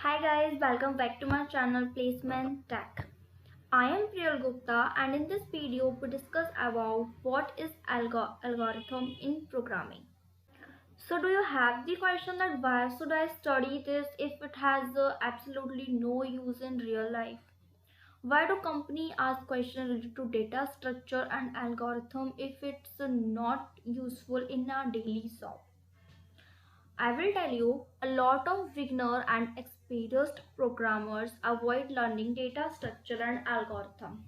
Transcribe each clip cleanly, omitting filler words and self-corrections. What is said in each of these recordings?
Hi guys, welcome back to my channel Placement Tech. I am Priyal Gupta and in this video we discuss about what is algorithm in programming. So do you have the question that why should I study this if it has absolutely no use in real life? Why do companies ask questions related to data structure and algorithm if it's not useful in our daily job? I will tell you, a lot of beginner and experienced programmers avoid learning data structure and algorithm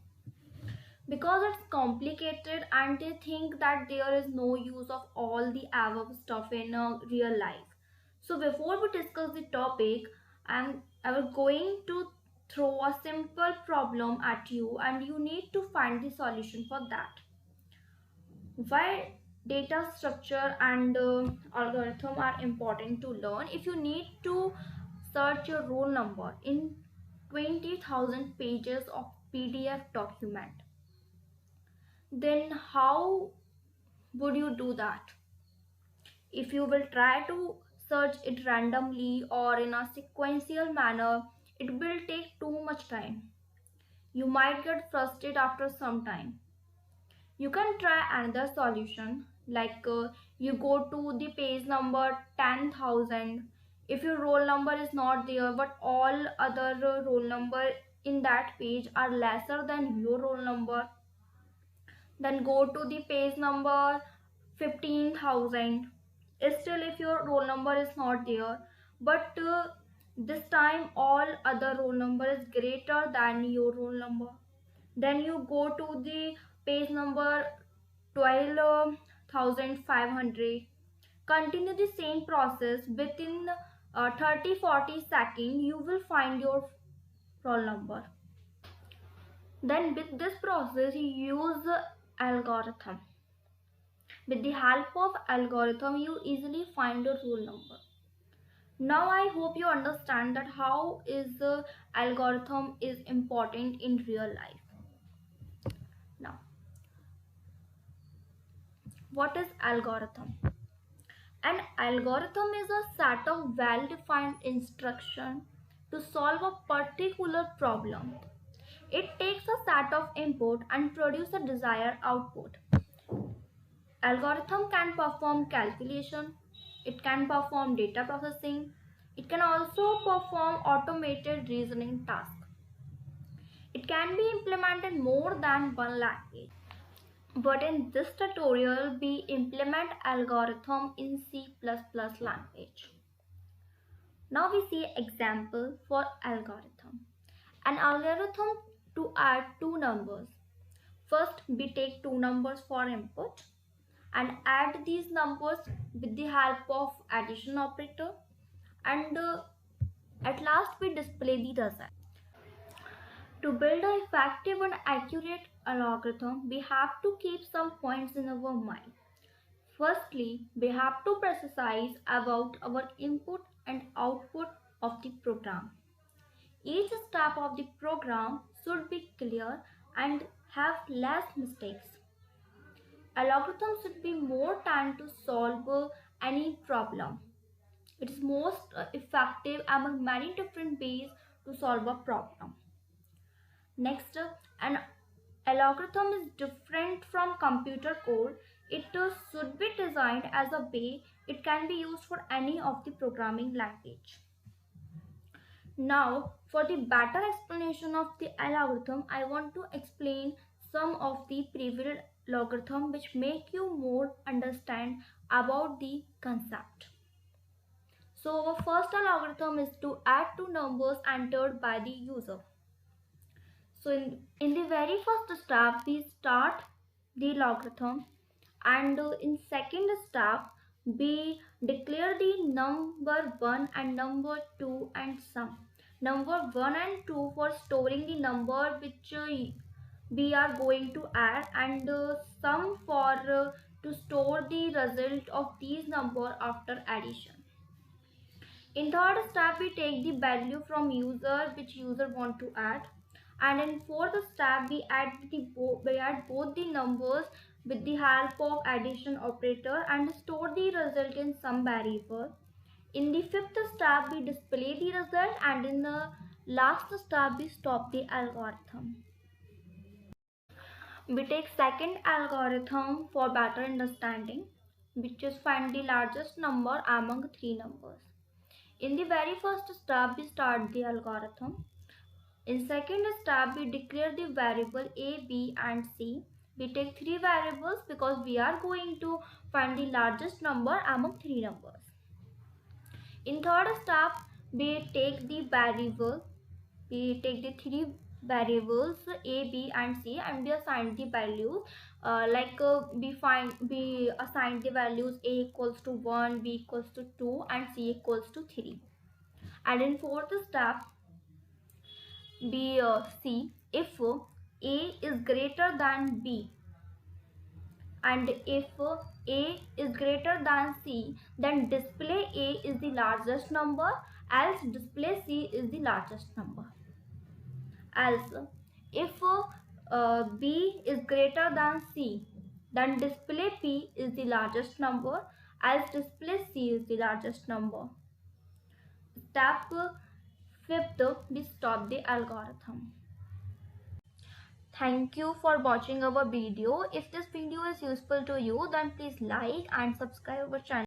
because it's complicated and they think that there is no use of all the above stuff in real life. So before we discuss the topic, I was going to throw a simple problem at you and you need to find the solution for that. Why data structure and algorithm are important to learn? If you need to search your roll number in 20,000 pages of PDF document, then how would you do that? If you will try to search it randomly or in a sequential manner, it will take too much time. You might get frustrated after some time. You can try another solution like you go to the page number 10,000. If your roll number is not there but all other roll number in that page are lesser than your roll number, then go to the page number 15,000. Still if your roll number is not there but this time all other roll number is greater than your roll number, then you go to the page number 12,500. Continue the same process. Within 30-40 seconds you will find your roll number. Then with this process you use algorithm. With the help of algorithm you easily find your roll number. Now I hope you understand that how is algorithm is important in real life. Now what is algorithm? An algorithm is a set of well-defined instructions to solve a particular problem. It takes a set of input and produces a desired output. Algorithm can perform calculation, it can perform data processing, it can also perform automated reasoning tasks. It can be implemented more than one language. But in this tutorial, we implement algorithm in C++ language. Now we see example for algorithm. An algorithm to add two numbers. First, we take two numbers for input and add these numbers with the help of addition operator, and at last we display the result. To build an effective and accurate algorithm, we have to keep some points in our mind. Firstly, we have to precise about our input and output of the program. Each step of the program should be clear and have less mistakes. Algorithm should be more time to solve any problem. It is most effective among many different ways to solve a problem. Next, an algorithm is different from computer code. It should be designed as a way it can be used for any of the programming language. Now, for the better explanation of the algorithm, I want to explain some of the previous logarithm which make you more understand about the concept. So, our first algorithm is to add two numbers entered by the user. So in the very first step, we start the logarithm, and in second step, we declare the number 1 and number 2 and sum. Number 1 and 2 for storing the number which we are going to add, and sum for to store the result of these number after addition. In third step, we take the value from user which user want to add, and in fourth step we add both the numbers with the help of addition operator and store the result in some variable. In the fifth step, we display the result, and in the last step, we stop the algorithm. We take second algorithm for better understanding, which is find the largest number among three numbers. In the very first step, we start the algorithm. In second step, we declare the variable a, b and c. We take three variables because we are going to find the largest number among three numbers. In third step, we take the three variables a, b and c, and we assign the values. We assign the values a equals to 1, b equals to 2 and c equals to 3. And in fourth step, we see if a is greater than b, and if a is greater than c, then display a is the largest number, else display c is the largest number. Else, if b is greater than c, then display p is the largest number, else display c is the largest number. Step fifth, we stop the algorithm. Thank you for watching our video. If this video is useful to you, then please like and subscribe our channel.